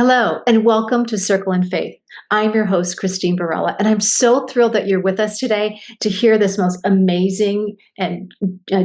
Hello, and welcome to Circle in Faith. I'm your host, Christine Barella, and I'm so thrilled that you're with us today to hear this most amazing and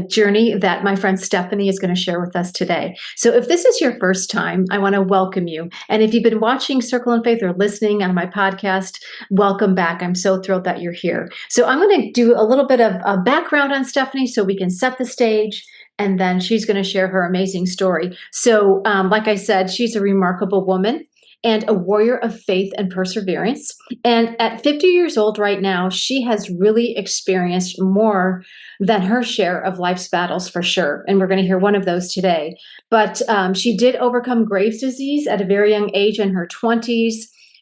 journey that my friend Stephanie is going to share with us today. So, if this is your first time, I want to welcome you. And if you've been watching Circle in Faith or listening on my podcast, welcome back. I'm so thrilled that you're here. So, I'm going to do a little bit of a background on Stephanie so we can set the stage. And then she's going to share her amazing story. So, like I said, she's a remarkable woman and a warrior of faith and perseverance. And at 50 years old right now, she has really experienced more than her share of life's battles for sure. And we're going to hear one of those today. But she did overcome Graves' disease at a very young age in her 20s.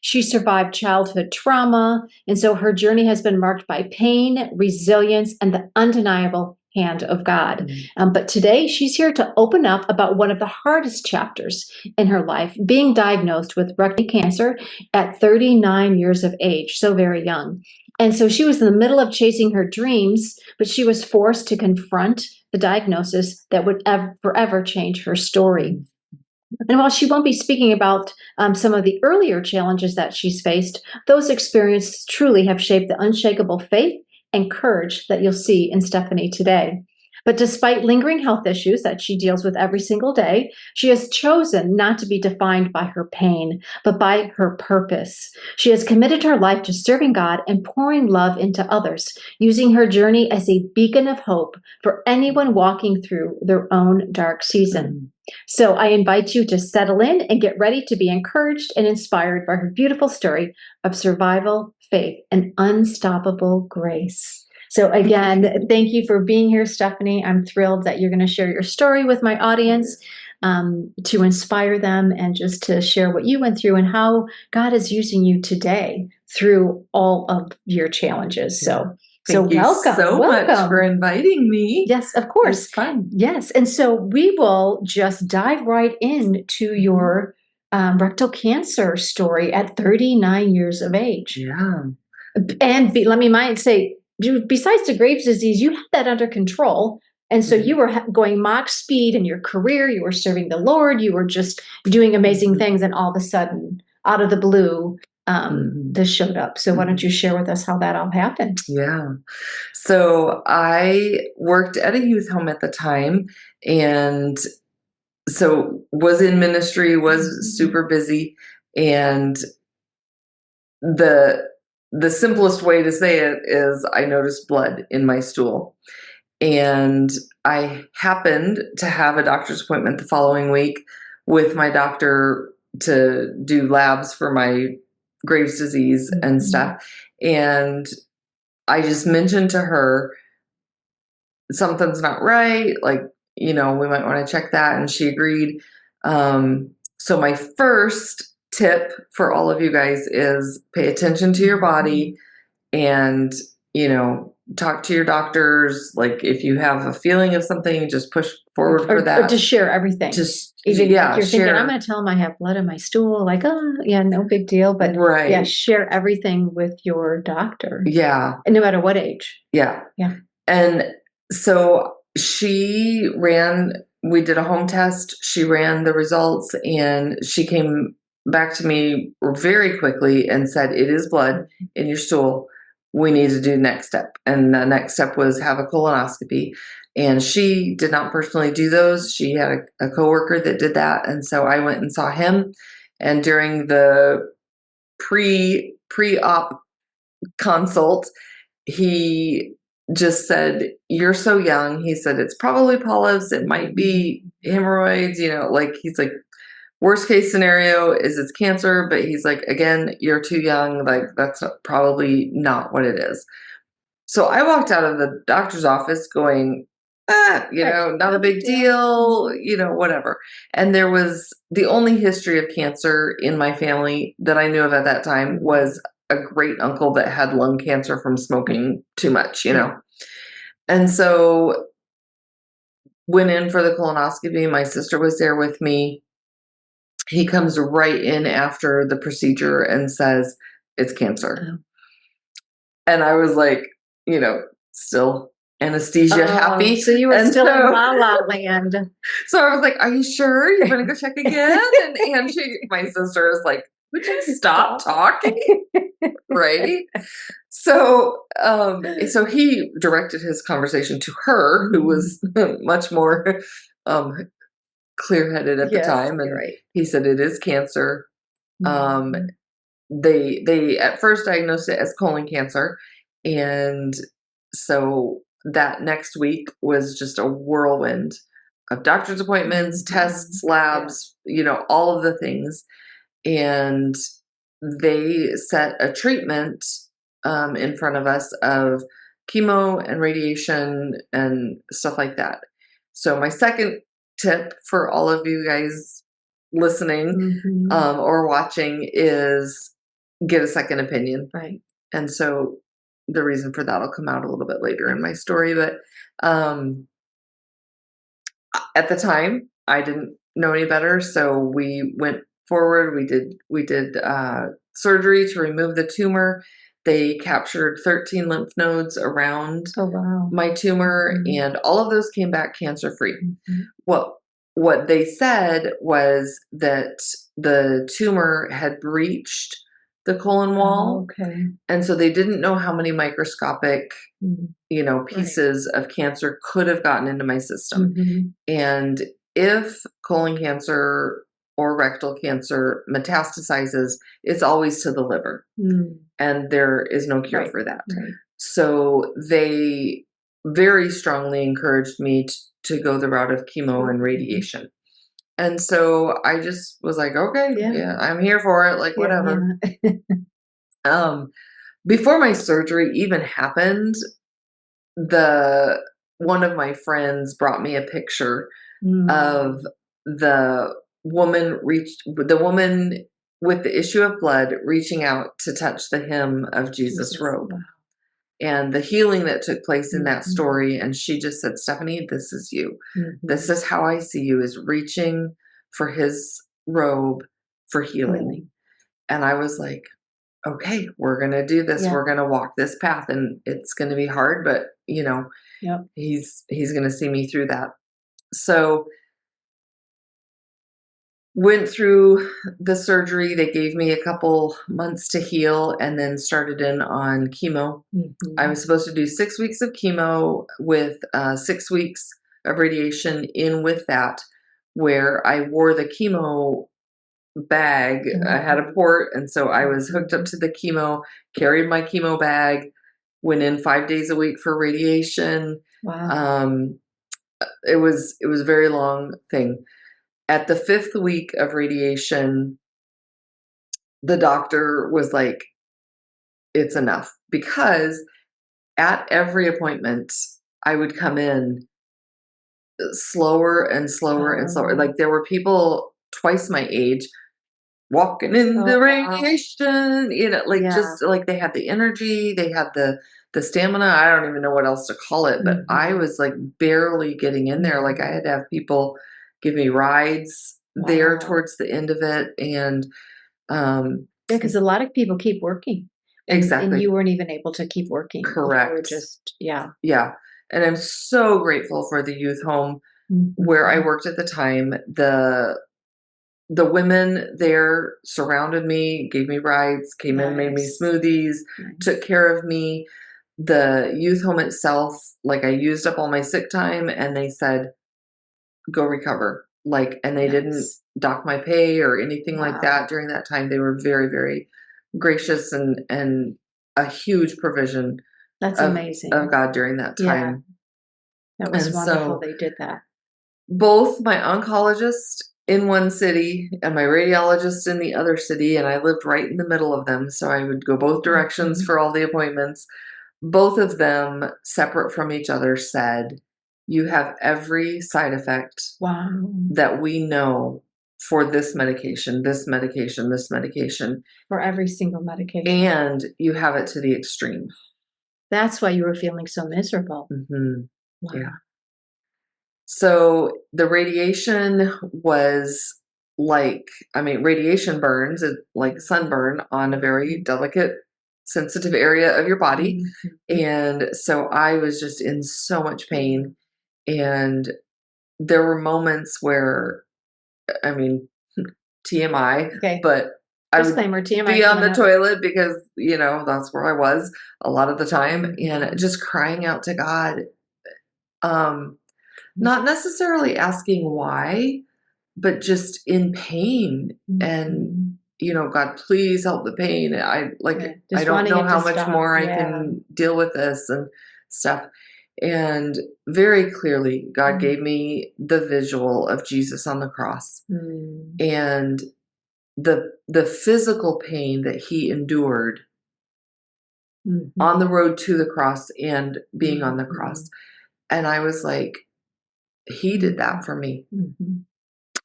She survived childhood trauma. And so her journey has been marked by pain, resilience, and the undeniable hand of God. But today she's here to open up about one of the hardest chapters in her life, being diagnosed with rectal cancer at 39 years of age, so very young. And so she was in the middle of chasing her dreams, but she was forced to confront the diagnosis that would forever change her story. And while she won't be speaking about some of the earlier challenges that she's faced, those experiences truly have shaped the unshakable faith and courage that you'll see in Stephanie today. But despite lingering health issues that she deals with every single day, she has chosen not to be defined by her pain, but by her purpose. She has committed her life to serving God and pouring love into others, using her journey as a beacon of hope for anyone walking through their own dark season. So I invite you to settle in and get ready to be encouraged and inspired by her beautiful story of survival, faith, and unstoppable grace. So again, thank you for being here, Stephanie. I'm thrilled that you're going to share your story with my audience to inspire them and just to share what you went through and how God is using you today through all of your challenges. So Thank you welcome. so welcome. much for inviting me. Yes, of course. It's fun. Yes. And so we will just dive right into your rectal cancer story at 39 years of age. Yeah. And let me say, besides the Graves' disease, you had that under control. And so you were going Mach speed in your career. You were serving the Lord. You were just doing amazing things. And all of a sudden, out of the blue, this showed up. So why don't you share with us how that all happened? Yeah. So I worked at a youth home at the time, and so was in ministry, was super busy, and the simplest way to say it is I noticed blood in my stool. And I happened to have a doctor's appointment the following week with my doctor to do labs for my Graves' disease and stuff. And I just mentioned to her, something's not right. Like, we might want to check that. And she agreed. So my first tip for all of you guys is pay attention to your body and, talk to your doctors. Like if you have a feeling of something, just push forward for that. Or just share everything. Even if you're thinking, I'm going to tell them I have blood in my stool. Like, no big deal. But share everything with your doctor. Yeah. And no matter what age. Yeah. Yeah. And so we did a home test. She ran the results and she came back to me very quickly and said, it is blood in your stool. We need to do the next step. And the next step was have a colonoscopy. And she did not personally do those. She had a coworker that did that. And so I went and saw him. And during the pre-op consult, he just said, you're so young. He said, it's probably polyps. It might be hemorrhoids, he's like, worst case scenario is it's cancer, but he's like, again, you're too young. Like that's probably not what it is. So I walked out of the doctor's office going, not a big deal, whatever. And there was the only history of cancer in my family that I knew of at that time was a great uncle that had lung cancer from smoking too much, And so went in for the colonoscopy. My sister was there with me. He comes right in after the procedure and says, it's cancer. And I was like, still anesthesia happy. So you were And still in so, La La Land. so I was like, "Are you sure you're going to go check again?" And my sister is like, "Would you stop talking?" Right? So he directed his conversation to her, who was much more um, clear-headed at the Yes, time, you're and right. he said it is cancer. Um, Mhm. they at first diagnosed it as colon cancer, and so that next week was just a whirlwind of doctor's appointments, tests, Yeah. labs, all of the things, and they set a treatment in front of us of chemo and radiation and stuff like that. So my second tip for all of you guys listening Mhm. or watching is get a second opinion. Right. And so the reason for that will come out a little bit later in my story. But um, at the time, I didn't know any better, so we went forward. We did surgery to remove the tumor. They captured 13 lymph nodes around Oh, wow. my tumor, Mhm. and all of those came back cancer free. Mhm. What what they said was that the tumor had breached the colon Oh, wall, okay. and so they didn't know how many microscopic, Mhm. Right. pieces of cancer could have gotten into my system. Mhm. And if colon cancer or rectal cancer metastasizes, it's always to the liver, Mm. and there is no cure Right. for that. Right. So they very strongly encouraged me to go the route of chemo and Mhm. radiation. And so I just was like, okay, Yeah. yeah, I'm here for it, like Yeah. whatever. Yeah. Um, before my surgery even happened, the one of my friends brought me a picture of Mm. the woman with the issue of blood reaching out to touch the hem of Jesus' Jesus. robe Wow. and the healing that took place in that Mhm. story. And she just said, "Stephanie, this is you. This Mhm. is how I see you, is reaching for his robe for healing." Healing. And I was like, okay, we're going to do this. Yeah. We're going to walk this path, and it's going to be hard, but Yep. he's going to see me through that. So went through the surgery. They gave me a couple months to heal and then started in on chemo. I Mhm. was supposed to do 6 weeks of chemo with 6 weeks of radiation in with that, where I wore the chemo bag. I had a Mhm. port, and so I was hooked up Mhm. to the chemo, carried my chemo bag, went in 5 days a week for radiation. Wow. Um, it was a very long thing. At the fifth week of radiation, the doctor was like, "It's enough," because at every appointment, I would come in slower and slower and slower. Oh. Like there were people twice my age walking in Oh, the wow. radiation, like Yeah. just like they had the energy, they had the stamina. I don't even know what else to call it, but I Mhm. was like barely getting in there. Like I Mhm. had to have people give me rides there Wow. towards the end of it, and um, Yeah, because a lot of people keep working, and exactly you weren't even able to keep working. You were correct. just yeah. Yeah, and I'm so grateful for the youth home where I Mhm. worked at the time. The women there surrounded me, gave me rides, came in, made me Nice. smoothies, Nice. took care of me. The youth home itself, like I used up all my sick time, and they said, "Go recover." Like, and they didn't Nice. dock my pay or anything like Wow. that during that time. They were very, very gracious and a huge provision That's of amazing. God during that Yeah, time. that was And wonderful so they did that. both my oncologist in one city and my radiologist in the other city, and I lived right in the middle of them, so I would go both directions Mhm. for all the appointments. Both of them, separate from each other, said, "You have every side effect Wow. that we know for this medication, this medication, this medication, For every single medication. and you have it to the extreme." That's why you were feeling so miserable. Mhm. Wow. Yeah. So the radiation was like, I mean, radiation burns, like sunburn on a very delicate sensitive area of your body. Mhm. And so I was just in so much pain. And there were moments where, I mean, TMI, Okay. but I would Disclaimer, TMI be on coming the up. toilet because, that's where I was a lot of the time, and Mhm. just crying out to God. Um, Mhm. Not necessarily asking why, but just in pain and, Mhm. God, please help the pain. Yeah, I just don't wanting know it to how much stop. more I Yeah. can deal with this and stuff. And very clearly, God Mm. gave me the visual of Jesus on the cross Mm. and the physical pain that he endured on the Mhm. road to the cross and being on the cross. Mhm. And I was like, he did that for me. Mhm.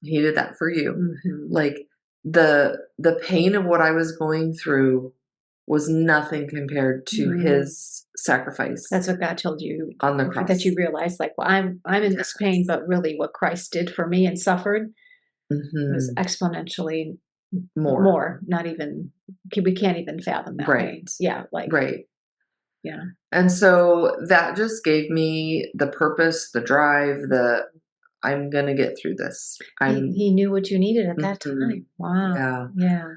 He did that for you. Mhm. Like the pain of what I was going through was nothing compared to Mm. his sacrifice That's what God told you, on the that cross. you realized, like, well, I'm in this pain, Yes. but really what Christ did for me and suffered was Mhm. exponentially More. more, not even, we can't even fathom that Right. pain. Yeah, like, Right. yeah. And so that just gave me the purpose, the drive, the I'm gonna get through this. He knew what you needed at that Mhm. time. Wow. Yeah. Yeah.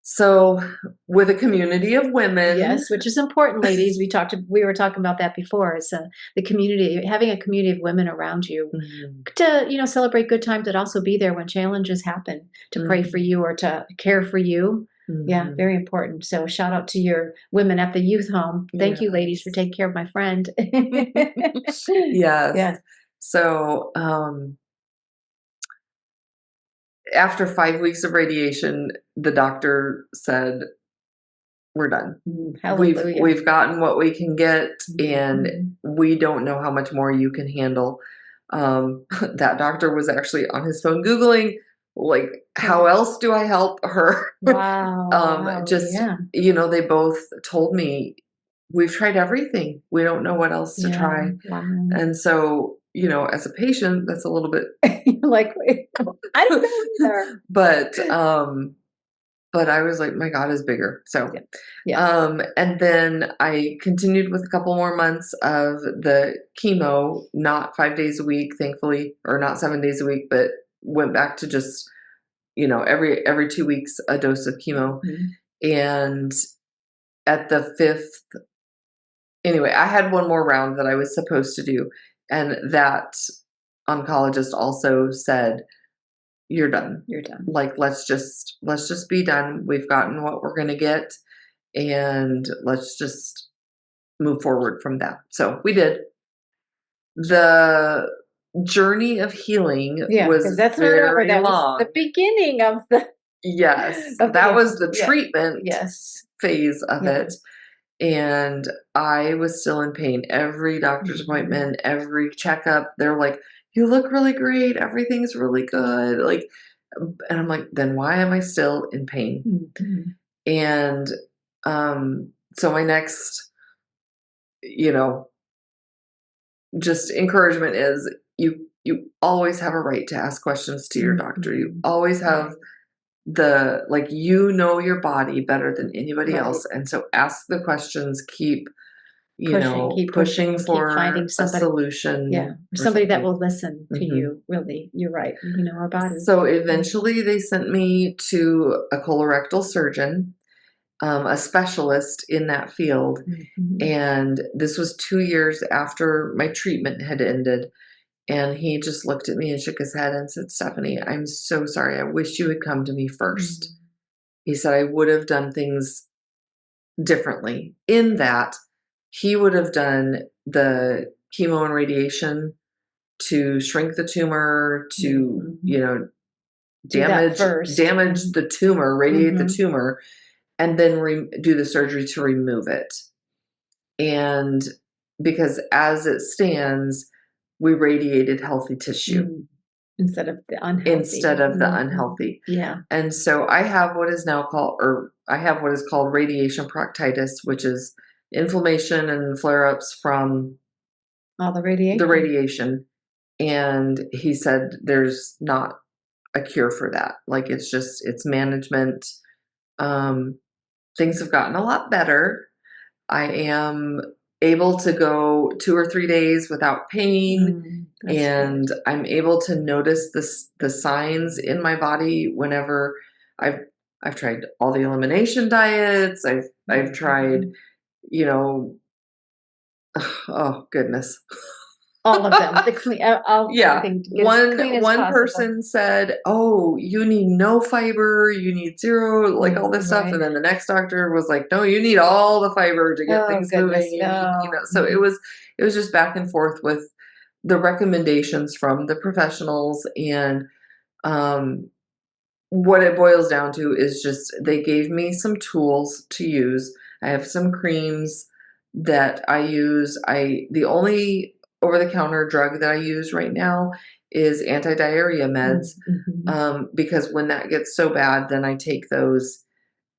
So with a community of women, Yes, which is important, ladies. We were talking about that before. It's the community, having a community of women around you mhm, to, celebrate good times, but also be there when challenges happen, to pray for mhm, you or to care for you. Yeah, mhm. very important. So shout out to your women at the youth home. Thank you, ladies, for Yes. taking care of my friend. Yes. Yeah. So, after 5 weeks of radiation, the doctor said, "We're done. Hallelujah. We've gotten what we can get, and Mhm. we don't know how much more you can handle." That doctor was actually on his phone Googling, like, how else do I help her? Wow. Wow. Just, Yeah. they both told me, "We've tried everything. We don't know what else to Yeah. try." Wow. And so, as a patient, that's a little bit You're like, wait, I don't know either. but, but I was like, "My God is bigger." So, Yeah. Yes. and then I continued with a couple more months of the chemo, not 5 days a week, thankfully, or not 7 days a week, but went back to just, every 2 weeks, a dose of chemo. Mhm. And at the 5th, anyway, I had one more round that I was supposed to do, and that oncologist also said, "You're done. You're done. Like, let's just be done. We've gotten what we're gonna get, and let's just move forward from that." So we did. The journey of healing Yeah, because was that's not over. very That was the long. beginning of the Yes, of that yeah, was the yeah, treatment yes, phase of yeah. it. And I was still in pain. Every doctor's Mhm, appointment, every checkup, they're like, "You look really great. Everything's really good." Like, and I'm like, "Then why am I still in pain?" mhm. And so my next, you know, just encouragement is you always have a right to ask questions to your doctor. You Mhm. always have Right, your body better than anybody right. else. And so ask the questions, keep Keep pushing pushing, keep finding for a somebody, yeah, solution or or somebody that something. will listen to Mhm. you, really. You're right. We know our bodies. So Mm, eventually they sent me to a colorectal surgeon, a specialist in that field. mhm, And this was 2 years after my treatment had ended. And he just looked at me and shook his head and said, "Stephanie, I'm so sorry. I wish you had come to me first." mm, He said, "I would have done things differently." In that, he would have done the chemo and radiation to shrink the tumor, to, mhm. Do that damage first. damage the tumor, radiate the Mhm. tumor, and then do the surgery to remove it. And because as it stands, we radiated healthy tissue Mm. Instead of the instead unhealthy. of the Mhm. unhealthy. Yeah. And so I have what is called radiation proctitis, which is inflammation and flare-ups from All the the radiation. radiation. And he said there's not a cure for that. Like, it's management. Um, things have gotten a lot better. I am able to go 2 or 3 days without pain, That's and good. I'm able to notice the signs in my body whenever I've I've tried all the elimination diets. I've tried, Mhm. you know, oh goodness. All of them, the clean, all Yeah, everything to get as one clean as one possible. person said, "Oh, you need no fiber, you need zero, like all this stuff," Right. and then the next doctor was like, "No, you need all the fiber to get Oh things moving. goodness. You need, Oh. so it was just back and forth with the recommendations from the professionals, and um, what it boils down to is just they gave me some tools to use. I have some creams that I use. The only over the counter drug that I use right now is anti-diarrhea meds, Mhm. because when that gets so bad, then I take those.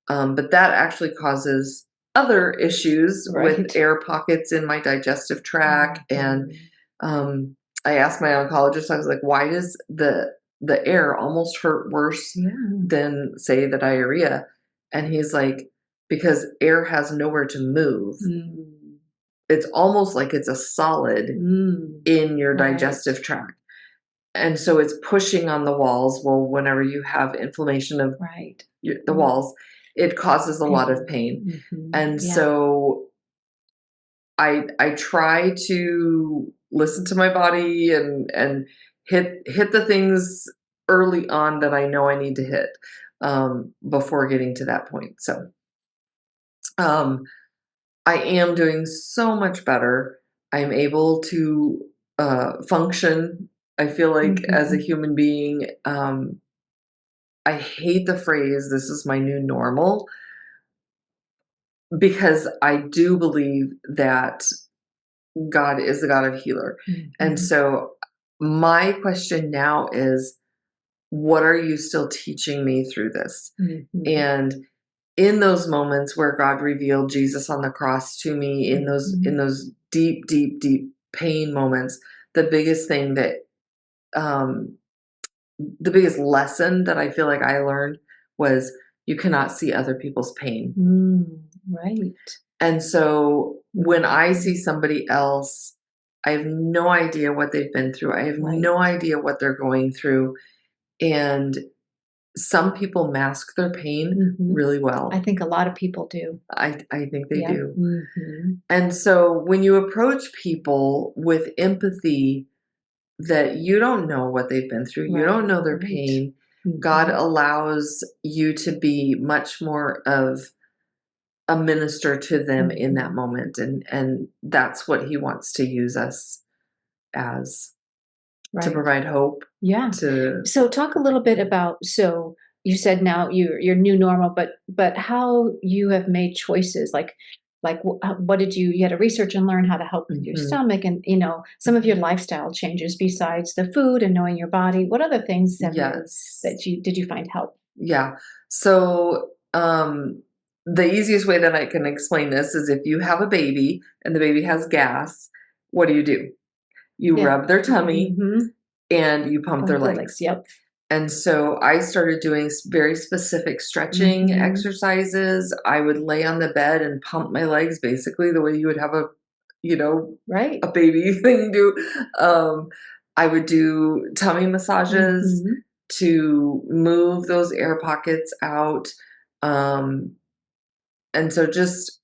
But that actually causes other issues with Right. air pockets in my digestive tract. And Mhm. um, I asked my oncologist, I was like, why does the air almost hurt worse Yeah. than, say, the diarrhea? And he's like, because air has nowhere to move. Mm. It's almost like it's a solid Mm. in your Right. digestive tract. And so it's pushing on the walls. Well, whenever you have inflammation of Right. the walls, it causes a lot of Pain. pain. Mhm. And Yeah. so I try to listen to my body and hit the things early on that I know I need to hit, before getting to that point. So um, I am doing so much better. I'm able to function. I feel like as a Mhm. human being. I hate the phrase "this is my new normal" because I do believe that God is the God of healer. And Mhm. so my question now is, what are you still teaching me through this? Mhm. And in those moments where God revealed Jesus on the cross to me, in Mhm. those deep, deep, deep pain moments, the biggest thing that um the biggest lesson that I feel like I learned was you cannot see other people's pain. Right. And so when I see Mhm. somebody else, I have no idea what they've been through. I have Right. no idea what they're going through. And some people mask their pain Mhm. really I well. think a lot of people do. I think they Yeah. do. Mhm. And so when you approach people with empathy that you don't know what they've been through, you don't Right. know their Right. pain, God Mhm. allows you to be much more of a minister to them in that Mhm. moment, and that's what he wants to use us as, to Right. provide hope Yeah. to. So talk a little bit about, so you said now your new normal, but how you have made choices, like what did you had to research and learn how to help with your Mhm, stomach, and some of your lifestyle changes besides the food and knowing your body. What other things have you yes, that you did you find help? yeah. So the easiest way that I can explain this is if you have a baby and the baby has gas, what do? You Yeah. rub their tummy Mm-hmm. and you pump their Pump the legs. legs. Yep. And so I started doing very specific stretching Mm-hmm. exercises. I would lay on the bed and pump my legs basically the way you would have you know, Right. a baby thing do. Um, I would do tummy massages Mm-hmm. to move those air pockets out. Um, and so just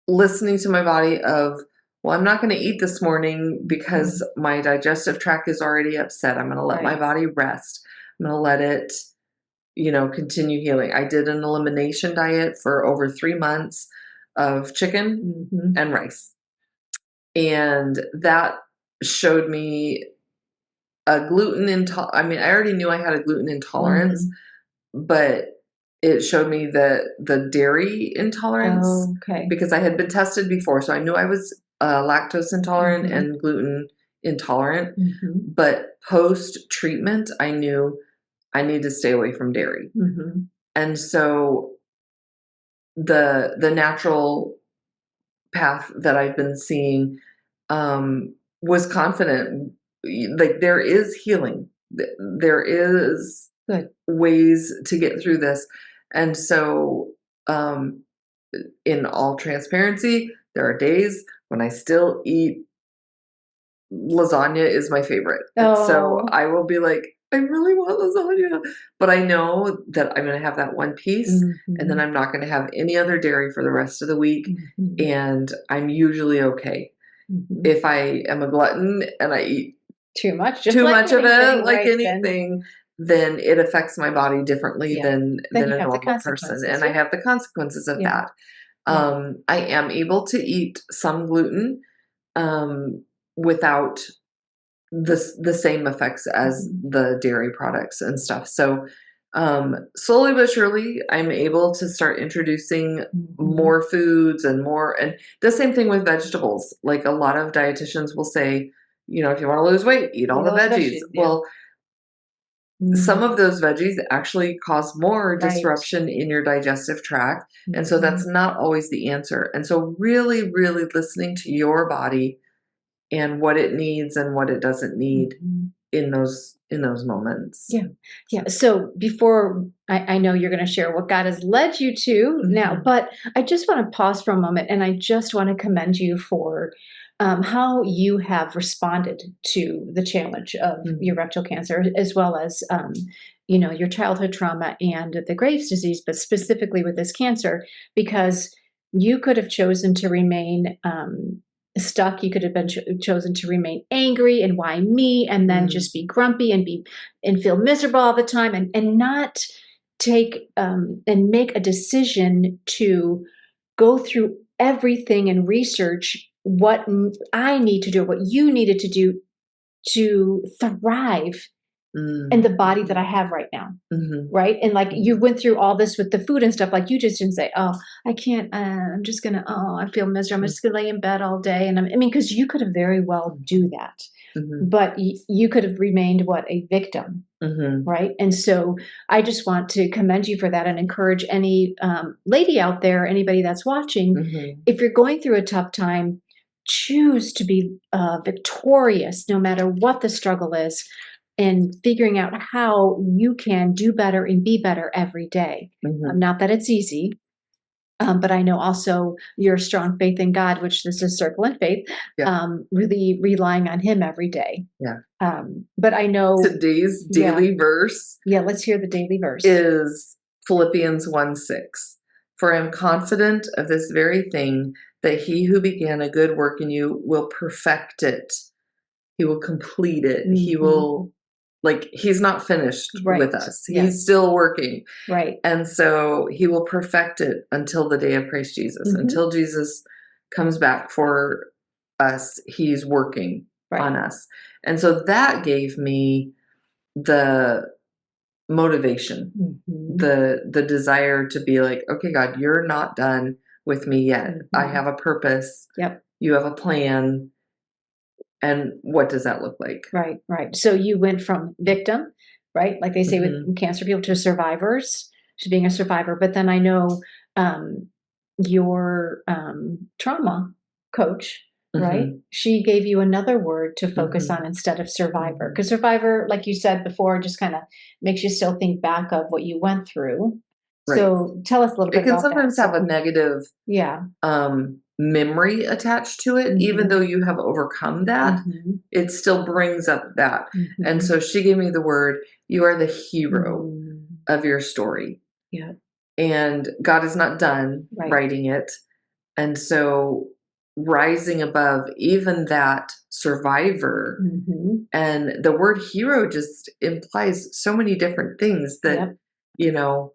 listening to my body of, well, I'm not going to eat this morning because my digestive tract is already upset. I'm going to let my Right. body rest. I'm going to let it, continue healing. I did an elimination diet for over 3 months of chicken Mm-hmm. and rice. And that showed me a gluten intolerance. I mean, I already knew I had a gluten intolerance, Mm-hmm. but it showed me the dairy intolerance Okay. because I had been tested before, so I knew I was lactose intolerant Mm-hmm. and gluten intolerant. Mm-hmm. But post treatment, I knew I need to stay away from dairy, Mm-hmm. and so the natural path that I've been seeing was confident. Like there is healing, there is Good. ways to get through this, and so in all transparency, there are days when I still eat lasagna is my favorite. And so Oh. I will be like, I really want lasagna, but I know that I'm going to have that one piece and then Mhm. I'm not going to have any other dairy for the rest of the week. Mhm. And I'm usually okay. Mhm. If I am a glutton and I eat Too much, just too like much of anything, it, like right? Then, anything, then it affects my body differently yeah. Then than you a have the normal person. consequences. And I Yeah. have the consequences of Yeah. that. Yeah. I am able to eat some gluten without the same effects as Mhm. the dairy products and stuff. So slowly but surely, I'm able to start introducing Mhm. more foods and more, and the same thing with vegetables. Like a lot of dietitians will say, if you want to lose weight, eat all Eat the all the veggies. veggies, yeah. Well, some of Mhm. those veggies actually cause more Right. disruption in your digestive tract. And so that's Mhm. not always the answer. And so really, really listening to your body and what it needs and what it doesn't need Mhm. in those moments. Yeah. Yeah. So before I know you're going to share what God has led you to now, Mhm. but I just want to pause for a moment and I just want to commend you for how you have responded to the challenge of your Mhm. rectal cancer, as well as, your childhood trauma and the Graves' disease, but specifically with this cancer, because you could have chosen to remain stuck. You could have been chosen to remain angry and why me, and then Mm. just be grumpy and feel miserable all the time, and not take and make a decision to go through everything and research what I need to do, what you needed to do to thrive in Mm. the body that I Mhm. have right now. Mhm. Right. And like you Mhm. went through all this with the food and stuff, like you just didn't say, oh, I can't, I'm just going to, oh, I feel miserable. I'm Mhm. just going to lay in bed all day. And because you could have very well do that, Mhm. but you could have remained a victim. Mhm. Right. And so I just want to commend you for that and encourage any lady out there, anybody that's watching, Mhm. if you're going through a tough time, choose to be victorious no matter what the struggle is, and figuring out how you can do better and be better every day. Mhm. Not that it's easy, but I know also your strong faith in God, which this is Circle and Faith, Yeah. really relying on Him every day. Yeah. But I know, Today's yeah, daily verse yeah, let's hear the daily verse. is Philippians 1:6. For I am confident of this very thing, that he who began a good work in you will perfect it. He will complete it. He Mhm. will, like, he's not finished with Right. us. He's Yes. still working. Right. And so he will perfect it until the day of Christ Jesus. Mhm. Until Jesus comes back for us, he's working Right. on us. And so that gave me the motivation, Mhm. the desire to be like, okay, God, you're not done with me yet. I Mhm. have a purpose. Yep. You have a plan. And what does that look like? Right. Right. So you went from victim, right? Like they say with Mhm. cancer people, to survivors, to being a survivor. But then I know um, your trauma coach, right? Mhm. She gave you another word to focus on Mhm. instead of survivor. Mhm. Because survivor, like you said before, just kind of makes you still think back of what you went through. Right. So tell us a little It bit can about that. sometimes have So, a negative yeah. memory attached to it, even though Hmm. you have overcome that, Hmm. it still brings up that. And Hmm. so she gave me the word, you are the hero Mm. of your story. Yeah. And God is not done Right. writing it. And so rising above even that survivor, Hmm. and the word hero just implies so many different things that, Yep. you know,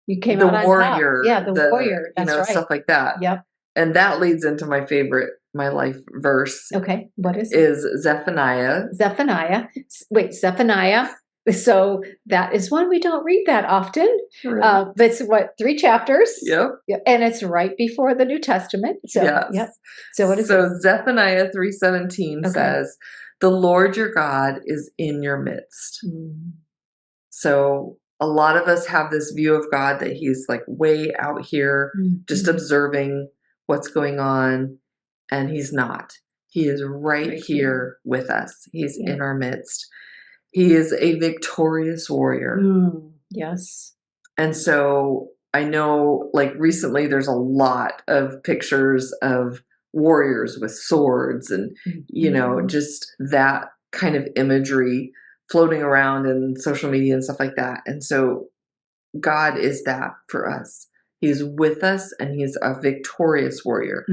You came the out on top. warrior, Yeah, the warrior. That's right. stuff like that. Yep. And that leads into my favorite, my life verse Okay. What is it? is Zephaniah. Zephaniah. Wait, Zephaniah. So that is one we don't read that often. Right. But it's what, 3 chapters? Yep. Yeah, and it's right before the New Testament. So, Yes. yep. So what is it? So Zephaniah 3:17 Okay. says, "The Lord your God is in your midst." Mm. So a lot of us have this view of God that he's like way out here just Mhm. observing what's going on, and he's not. He is right Right here. here with us. He's Yeah. in our midst. He is a victorious warrior. Yes. And so I know, like, recently there's a lot of pictures of warriors with swords and, just that kind of imagery floating around in social media and stuff like that. And so God is that for us. He's with us and he's a victorious warrior.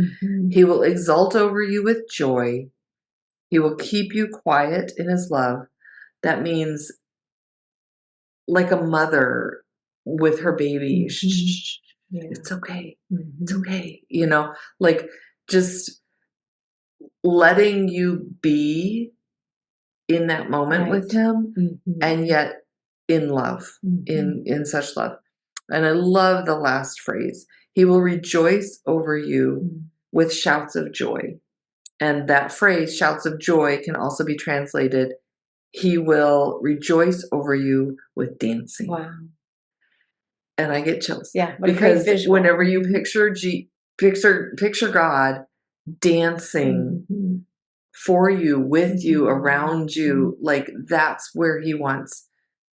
He will exult over you with joy. He will keep you quiet in his love. That means like a mother with her baby. Shh, shh, shh. Yeah. It's okay. It's okay. Like just letting you be in that moment with him and yet in love, in such love. And I love the last phrase. He will rejoice over you with shouts of joy. And that phrase, shouts of joy, can also be translated, he will rejoice over you with dancing. Wow. And I get chills. Yeah, what because a great visual. Whenever you picture God dancing for you, with you, around you, like that's where he wants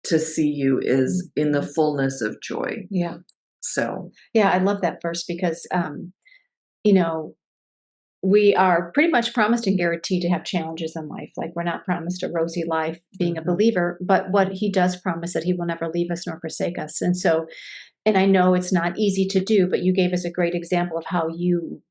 to see you, is in the fullness of joy. Yeah. So yeah, I love that verse because we are pretty much promised and guaranteed to have challenges in life. Like we're not promised a rosy life being a believer, but what he does promise that he will never leave us nor forsake us. And so, and I know it's not easy to do, but you gave us a great example of how you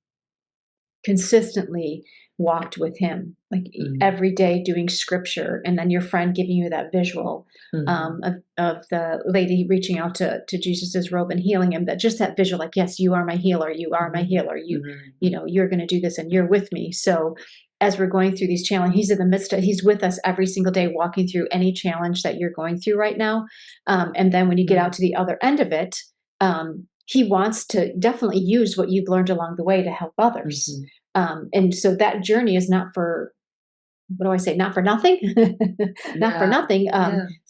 consistently walked with him, like every day doing scripture, and then your friend giving you that visual of the lady reaching out to Jesus's robe and healing him. That just that visual, like, yes, you are my healer, you are my healer, you're going to do this, and you're with me. So as we're going through these challenges, he's in the midst of, he's with us every single day, walking through any challenge that you're going through right now. And then when you get out to the other end of it, he wants to definitely use what you've learned along the way to help others. And so that journey is not for, what do I say? Not for nothing, not for nothing.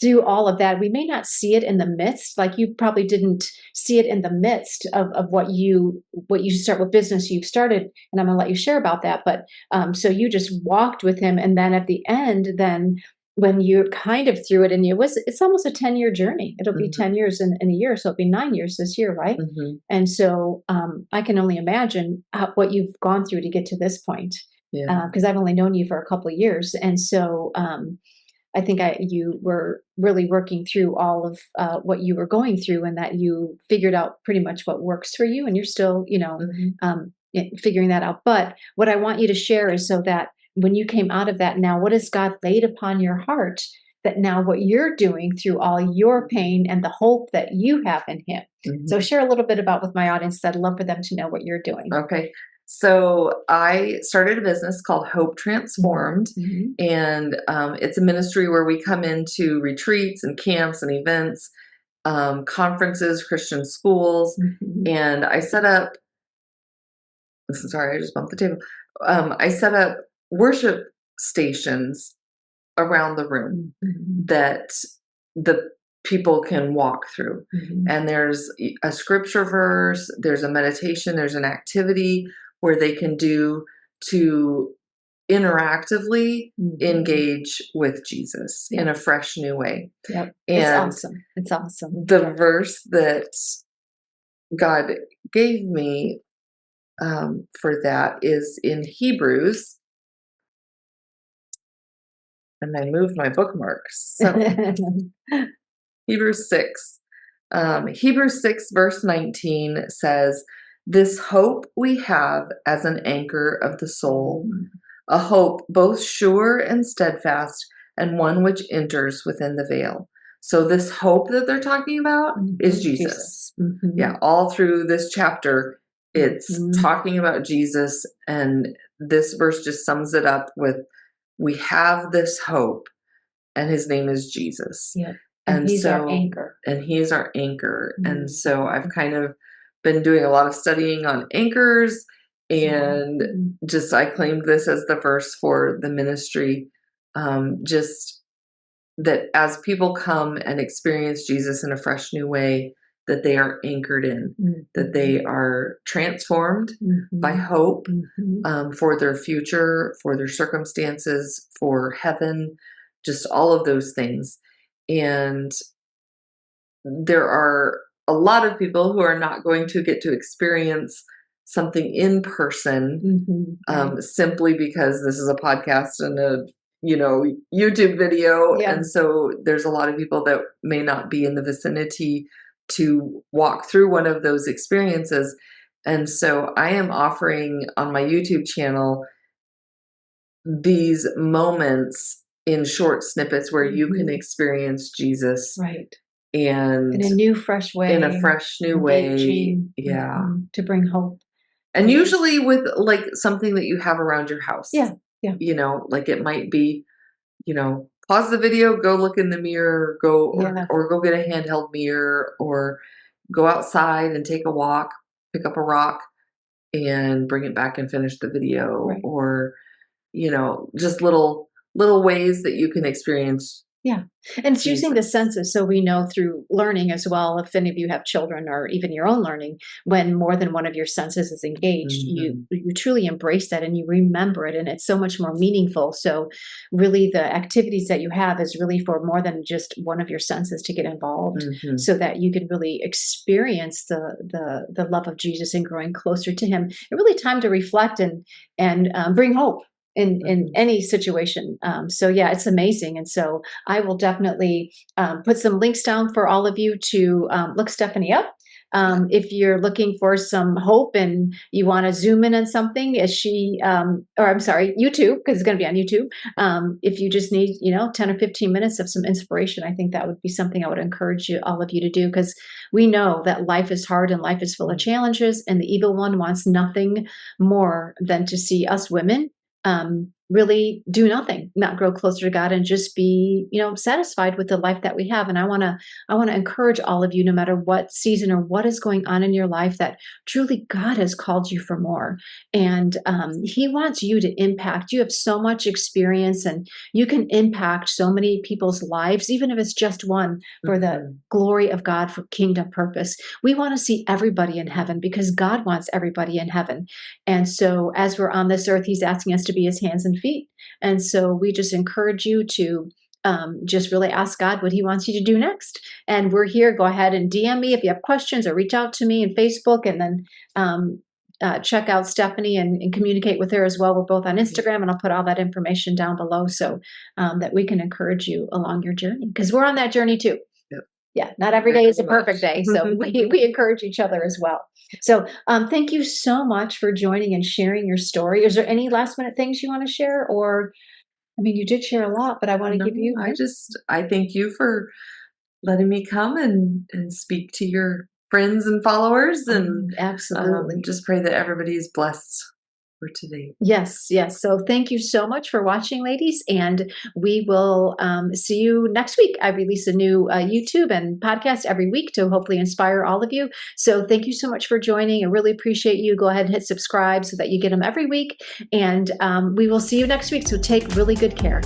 Through all of that, we may not see it in the midst, like you probably didn't see it in the midst of what you start with business you've started. And I'm going to let you share about that. But so you just walked with him. And then at the end, then when you're kind of through it, and it's almost a 10-year journey. It'll be 10 years in a year. So it'll be 9 years this year. Right. And so I can only imagine what you've gone through to get to this point. Because I've only known you for a couple of years. And so I think you were really working through all of what you were going through, and that you figured out pretty much what works for you. And you're still, figuring that out. But what I want you to share is so that when you came out of that, now what has God laid upon your heart, that now what you're doing through all your pain and the hope that you have in him. So share a little bit about with my audience. I'd love for them to know what you're doing. Okay. So I started a business called Hope Transformed, and it's a ministry where we come into retreats and camps and events, conferences, Christian schools, and I set up, sorry, I just bumped the table. I set up worship stations around the room that the people can walk through. And there's a scripture verse, there's a meditation, there's an activity where they can do to interactively engage with Jesus in a fresh new way. Yep. And it's awesome. It's awesome. The verse that God gave me for that is in Hebrews. And I moved my bookmarks. So Hebrews 6. Hebrews 6 verse 19 says, "This hope we have as an anchor of the soul, a hope both sure and steadfast, and one which enters within the veil." So this hope that they're talking about is Jesus. Yeah, all through this chapter, it's talking about Jesus, and this verse just sums it up with, we have this hope, and his name is Jesus. Yeah. And he's our anchor. And he is our anchor. And so I've kind of been doing a lot of studying on anchors, and just I claimed this as the verse for the ministry. Just that as people come and experience Jesus in a fresh new way, that they are anchored in, that they are transformed by hope for their future, for their circumstances, for heaven, just all of those things. And there are a lot of people who are not going to get to experience something in person Right. simply because this is a podcast and a YouTube video, Yeah. and so there's a lot of people that may not be in the vicinity to walk through one of those experiences. And so I am offering on my YouTube channel these moments in short snippets where you can experience Jesus Right. and In a new, fresh way, in a fresh new way. engaging, Yeah. to bring hope. And usually with like something that you have around your house. Yeah. Yeah. Like it might be, pause the video, go look in the mirror, Yeah. or go get a handheld mirror, or go outside and take a walk, pick up a rock and bring it back and finish the video, Right. or just little ways that you can experience. Yeah. And it's using the Jesus. senses. So we know through learning as well, if any of you have children or even your own learning, when more than one of your senses is engaged, Mhm. you truly embrace that and you remember it. And it's so much more meaningful. So really the activities that you have is really for more than just one of your senses to get involved Mhm. so that you can really experience the love of Jesus and growing closer to him. And really time to reflect and bring hope in Mhm. any situation. So yeah, it's amazing. And so I will definitely put some links down for all of you to look Stephanie up. If you're looking for some hope and you want to zoom in on something, as she, or I'm sorry, YouTube, because it's going to be on YouTube. If you just need, 10 or 15 minutes of some inspiration, I think that would be something I would encourage you, all of you to do, because we know that life is hard and life is full of challenges, and the evil one wants nothing more than to see us women really do nothing, not grow closer to God, and just be, satisfied with the life that we have. And I want to encourage all of you, no matter what season or what is going on in your life, that truly God has called you for more, and He wants you to impact. You have so much experience, and you can impact so many people's lives, even if it's just one, for the Mhm. glory of God, for kingdom purpose. We want to see everybody in heaven because God wants everybody in heaven. And so, as we're on this earth, He's asking us to be His hands and feet. And so, we just encourage you to just really ask God what He wants you to do next. And we're here. Go ahead and DM me if you have questions, or reach out to me in Facebook, and then check out Stephanie and communicate with her as well. We're both on Instagram, and I'll put all that information down below so that we can encourage you along your journey, because we're on that journey too. Yep. Yeah, not every day is a perfect day. So we encourage each other as well. So thank you so much for joining and sharing your story. Is there any last minute things you want to share? Or, I mean, you did share a lot, but I want to No, give you. I thank you for letting me come and speak to your friends and followers, and Absolutely. just pray that everybody's blessed for today. Yes, yes. So thank you so much for watching, ladies, and we will see you next week. I release a new YouTube and podcast every week to hopefully inspire all of you. So thank you so much for joining. I really appreciate you. Go ahead and hit subscribe so that you get them every week, and we will see you next week. So take really good care.